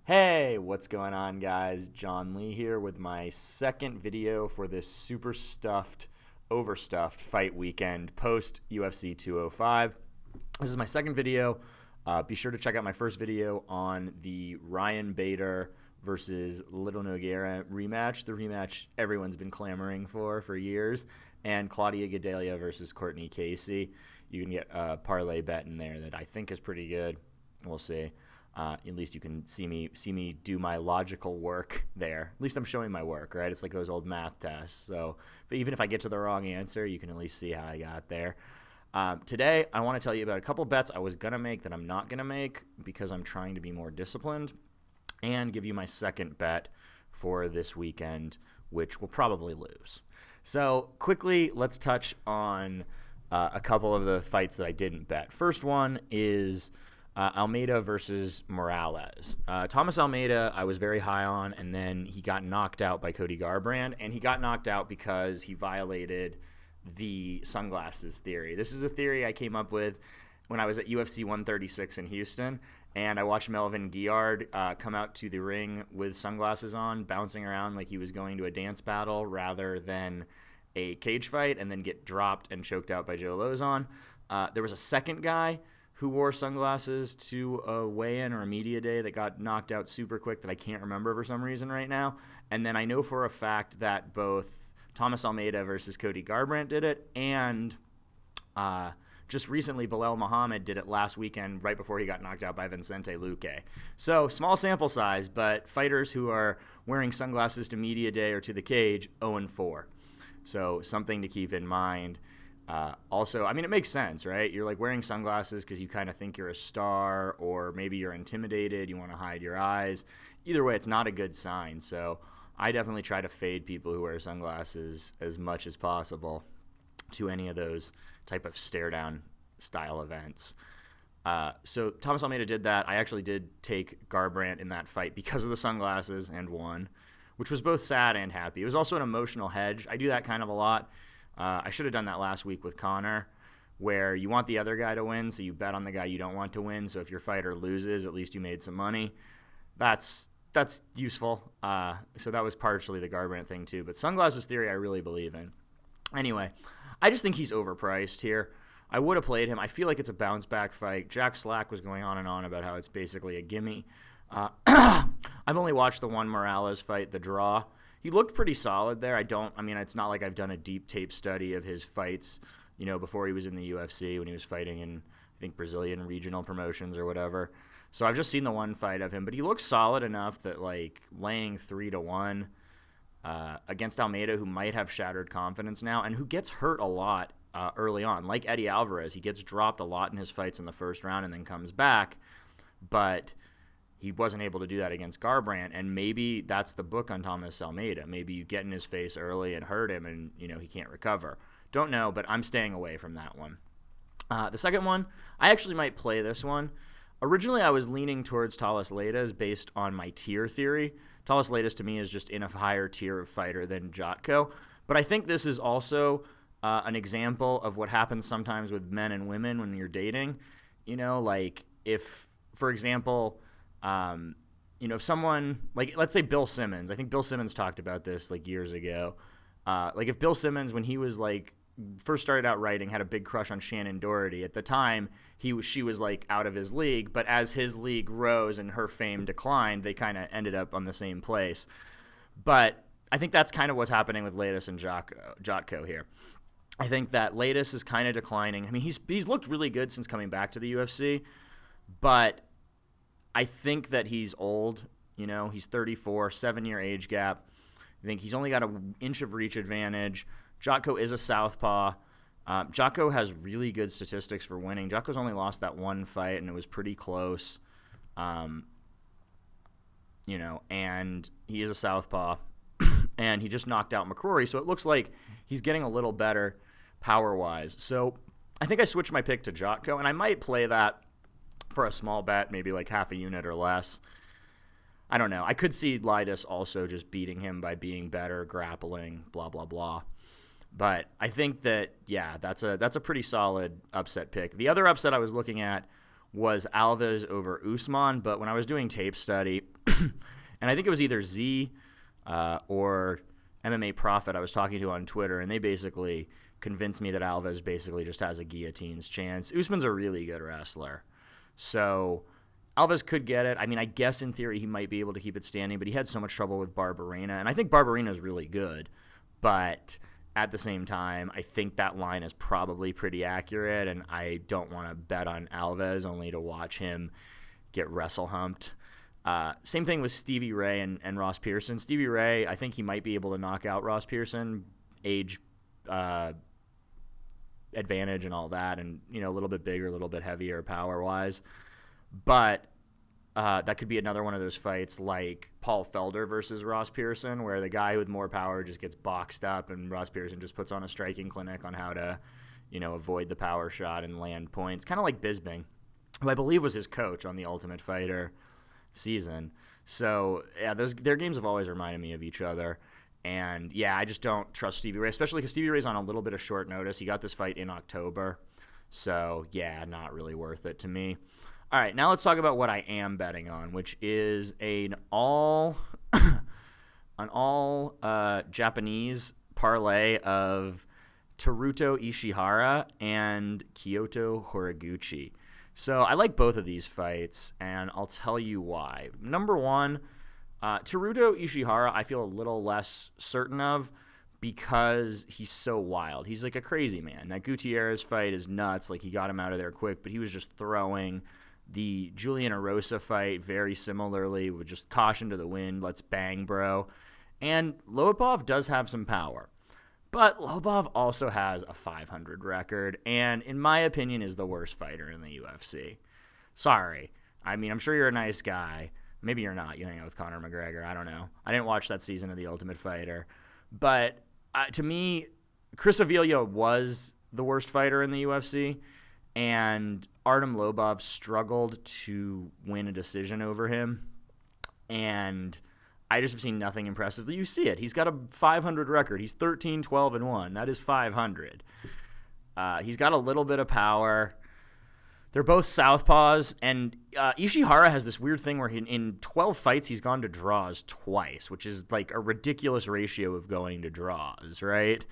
Hey, what's going on, guys? John Lee here with my second video for this super stuffed, overstuffed fight weekend post UFC 205. This is my second video. Be sure to check out my first video on the Ryan Bader versus Little Nogueira rematch, the rematch everyone's been clamoring for years, and Claudia Gadelha versus Courtney Casey. You can get a parlay bet in there that I think is pretty good. We'll see. At least you can see me do my logical work there. At least I'm showing my work, right? It's like those old math tests. So even if I get to the wrong answer, you can at least see how I got there. Today, I want to tell you about a couple bets I was going to make that I'm not going to make because I'm trying to be more disciplined, and give you my second bet for this weekend, which we'll probably lose. So quickly, let's touch on a couple of the fights that I didn't bet. First one is Almeida versus Morales. Thomas Almeida, I was very high on, and then he got knocked out by Cody Garbrandt, and he got knocked out because he violated the sunglasses theory. This is a theory I came up with when I was at UFC 136 in Houston, and I watched Melvin Guillard come out to the ring with sunglasses on, bouncing around like he was going to a dance battle rather than a cage fight, and then get dropped and choked out by Joe Lozon. There was a second guy who wore sunglasses to a weigh-in or a media day that got knocked out super quick that I can't remember for some reason right now. And then I know for a fact that both Thomas Almeida versus Cody Garbrandt did it, and just recently Belal Muhammad did it last weekend right before he got knocked out by Vicente Luque. So small sample size, but fighters who are wearing sunglasses to media day or to the cage, 0-4. So something to keep in mind. Also, I mean, it makes sense, right? You're like wearing sunglasses because you kind of think you're a star, or maybe you're intimidated, you want to hide your eyes. Either way, it's not a good sign. So I definitely try to fade people who wear sunglasses as much as possible to any of those type of stare-down style events. So Thomas Almeida did that. I actually did take Garbrandt in that fight because of the sunglasses and won, which was both sad and happy. It was also an emotional hedge. I do that kind of a lot. I should have done that last week with Connor, where you want the other guy to win, so you bet on the guy you don't want to win. So if your fighter loses, at least you made some money. That's useful. So that was partially the Garbrandt thing too. But sunglasses theory, I really believe in. Anyway, I just think he's overpriced here. I would have played him. I feel like it's a bounce back fight. Jack Slack was going on and on about how it's basically a gimme. I've only watched the one Morales fight, the draw. He looked pretty solid there. It's not like I've done a deep tape study of his fights, before he was in the UFC, when he was fighting in, I think, Brazilian regional promotions or whatever. So I've just seen the one fight of him, but he looks solid enough that, like, laying 3-1 against Almeida, who might have shattered confidence now and who gets hurt a lot early on. Like Eddie Alvarez, he gets dropped a lot in his fights in the first round and then comes back, but he wasn't able to do that against Garbrandt, and maybe that's the book on Thomas Almeida. Maybe you get in his face early and hurt him, and he can't recover. Don't know, but I'm staying away from that one. The second one, I actually might play this one. Originally, I was leaning towards Thales Leites based on my tier theory. Thales Leites to me is just in a higher tier of fighter than Jotko, but I think this is also an example of what happens sometimes with men and women when you're dating. Like if, for example, if someone, like, let's say Bill Simmons, I think Bill Simmons talked about this like years ago. Like if Bill Simmons, when he was like first started out writing, had a big crush on Shannon Doherty. At the time, she was like out of his league, but as his league rose and her fame declined, they kind of ended up on the same place. But I think that's kind of what's happening with Leites and Jotko here. I think that Leites is kind of declining. I mean, he's looked really good since coming back to the UFC, but I think that he's old. He's 34, 7-year age gap. I think he's only got an inch of reach advantage. Jotko is a southpaw. Jotko has really good statistics for winning. Jotko's only lost that one fight, and it was pretty close. And he is a southpaw, and he just knocked out McCrory, so it looks like he's getting a little better power-wise. So I think I switched my pick to Jotko, and I might play that for a small bet, maybe like half a unit or less. I don't know. I could see Leites also just beating him by being better, grappling, blah, blah, blah. But I think that, yeah, that's a pretty solid upset pick. The other upset I was looking at was Alves over Usman, but when I was doing tape study, And I think it was either Z or MMA Prophet I was talking to on Twitter, and they basically convinced me that Alves basically just has a guillotine's chance. Usman's a really good wrestler. So Alves could get it. I mean, I guess in theory he might be able to keep it standing, but he had so much trouble with Barberena. And I think Barberena is really good. But at the same time, I think that line is probably pretty accurate, and I don't want to bet on Alves only to watch him get wrestle humped. Same thing with Stevie Ray and Ross Pearson. Stevie Ray, I think he might be able to knock out Ross Pearson, age advantage and all that, and a little bit bigger, a little bit heavier power-wise. But that could be another one of those fights like Paul Felder versus Ross Pearson, where the guy with more power just gets boxed up and Ross Pearson just puts on a striking clinic on how to, avoid the power shot and land points. Kind of like Bisping, who I believe was his coach on the Ultimate Fighter season. So, yeah, their games have always reminded me of each other. And, yeah, I just don't trust Stevie Ray, especially because Stevie Ray's on a little bit of short notice. He got this fight in October. So, yeah, not really worth it to me. All right, now let's talk about what I am betting on, which is an all Japanese parlay of Teruto Ishihara and Kyoto Horiguchi. So I like both of these fights, and I'll tell you why. Number one, Teruto Ishihara I feel a little less certain of because he's so wild. He's like a crazy man. That Gutierrez fight is nuts. Like, he got him out of there quick, but he was just throwing. The Julian Erosa fight, very similarly, with just caution to the wind, let's bang, bro. And Lobov does have some power. But Lobov also has a 500 record, and in my opinion is the worst fighter in the UFC. Sorry. I mean, I'm sure you're a nice guy. Maybe you're not. You hang out with Conor McGregor. I don't know. I didn't watch that season of The Ultimate Fighter. But to me, Chris Avila was the worst fighter in the UFC, and Artem Lobov struggled to win a decision over him. And I just have seen nothing impressive. You see it. He's got a 500 record. He's 13-12-1. That is 500. He's got a little bit of power. They're both southpaws, and Ishihara has this weird thing where in 12 fights he's gone to draws twice, which is like a ridiculous ratio of going to draws, right?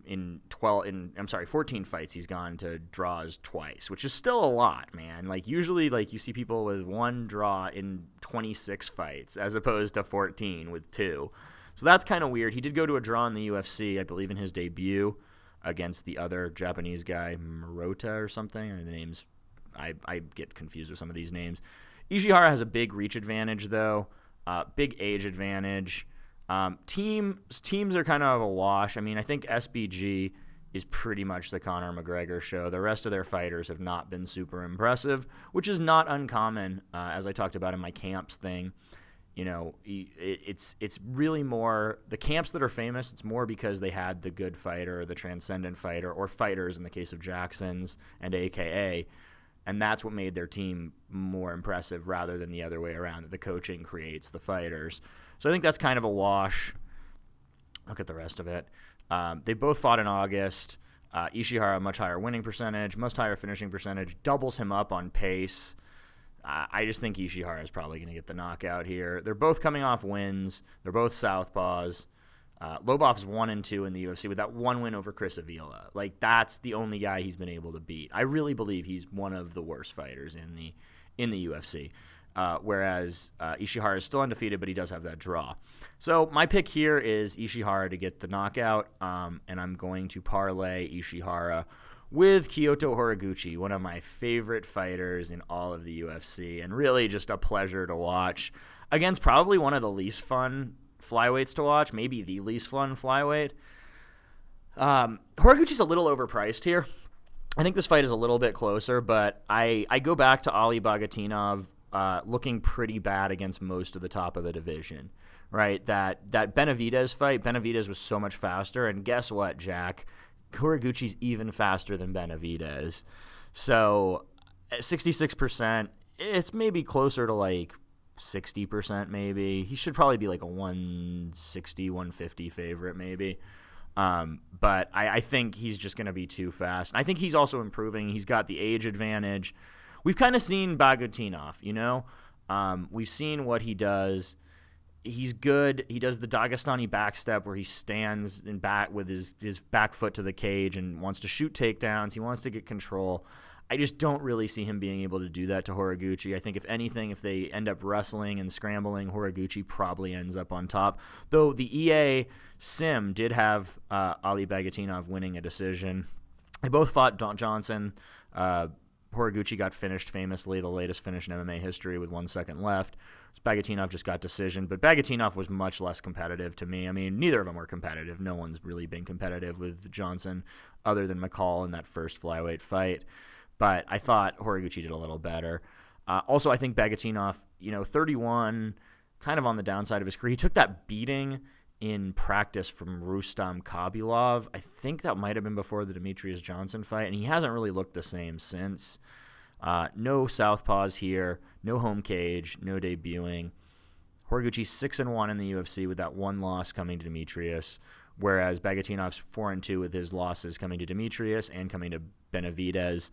In 14 fights he's gone to draws twice, which is still a lot, man. Like, usually, like, you see people with one draw in 26 fights as opposed to 14 with two. So that's kind of weird. He did go to a draw in the UFC, I believe, in his debut against the other Japanese guy, Murata or something. The names, I get confused with some of these names. Ishihara has a big reach advantage, though, big age advantage. Teams are kind of a wash. I mean, I think SBG is pretty much the Conor McGregor show. The rest of their fighters have not been super impressive, which is not uncommon, as I talked about in my camps thing. It's really more the camps that are famous. It's more because they had the good fighter, or the transcendent fighter, or fighters in the case of Jackson's and AKA, and that's what made their team more impressive rather than the other way around, that the coaching creates the fighters. So I think that's kind of a wash. Look at the rest of it. They both fought in August. Ishihara, much higher winning percentage, much higher finishing percentage, doubles him up on pace. I just think Ishihara is probably going to get the knockout here. They're both coming off wins. They're both southpaws. Lobov's 1-2 in the UFC with that one win over Chris Avila. Like, that's the only guy he's been able to beat. I really believe he's one of the worst fighters in the UFC. Whereas Ishihara is still undefeated, but he does have that draw. So my pick here is Ishihara to get the knockout, and I'm going to parlay Ishihara with Kyoto Horiguchi, one of my favorite fighters in all of the UFC, and really just a pleasure to watch, against probably one of the least fun flyweights to watch, maybe the least fun flyweight. Horiguchi's a little overpriced here. I think this fight is a little bit closer, but I go back to Ali Bagatinov looking pretty bad against most of the top of the division, right? That Benavidez fight, Benavidez was so much faster, and guess what, Jack? Horiguchi's even faster than Benavidez. So at 66%, it's maybe closer to like 60% maybe. He should probably be like a 160, 150 favorite maybe. But I think he's just going to be too fast. I think he's also improving. He's got the age advantage. We've kind of seen Bagatinov, We've seen what he does. He's good. He does the Dagestani backstep where he stands in back with his back foot to the cage and wants to shoot takedowns. He wants to get control. I just don't really see him being able to do that to Horiguchi. I think if anything, if they end up wrestling and scrambling, Horiguchi probably ends up on top. Though the EA sim did have Ali Bagatinov winning a decision. They both fought Johnson. Horiguchi got finished famously, the latest finish in MMA history with 1 second left. Bagatinov just got decision, but Bagatinov was much less competitive to me. I mean, neither of them were competitive. No one's really been competitive with Johnson other than McCall in that first flyweight fight. But I thought Horiguchi did a little better. Also, I think Bagatinov, 31, kind of on the downside of his career. He took that beating in practice from Rustam Khabilov. I think that might have been before the Demetrius Johnson fight, and he hasn't really looked the same since. No southpaws here, no home cage, no debuting. Horiguchi's 6-1 in the UFC with that one loss coming to Demetrius, whereas Bagatinov's 4-2 with his losses coming to Demetrius and coming to Benavidez.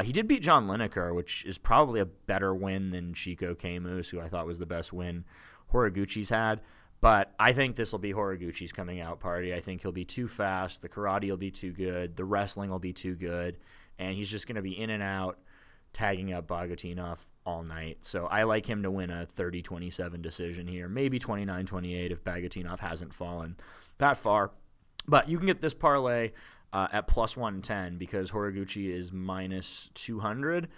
He did beat John Lineker, which is probably a better win than Chico Camus, who I thought was the best win Horiguchi's had. But I think this will be Horiguchi's coming out party. I think he'll be too fast. The karate will be too good. The wrestling will be too good. And he's just going to be in and out, tagging up Bagatinov all night. So I like him to win a 30-27 decision here. Maybe 29-28 if Bagatinov hasn't fallen that far. But you can get this parlay at plus 110 because Horiguchi is minus 200.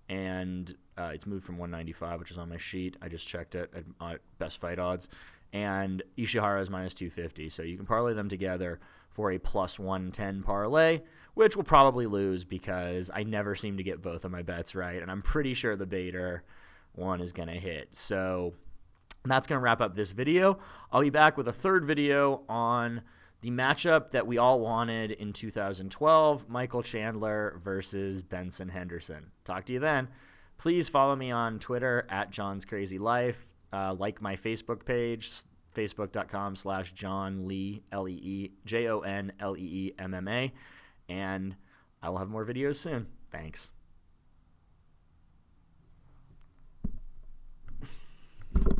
And it's moved from 195, which is on my sheet. I just checked it at Best Fight Odds. And Ishihara is minus 250. So you can parlay them together for a plus 110 parlay, which will probably lose because I never seem to get both of my bets right. And I'm pretty sure the Bader one is going to hit. So that's going to wrap up this video. I'll be back with a third video on the matchup that we all wanted in 2012, Michael Chandler versus Benson Henderson. Talk to you then. Please follow me on Twitter at John's Crazy Life. Like my Facebook page, facebook.com/John Lee, Lee, JONLEEMMA, and I will have more videos soon. Thanks.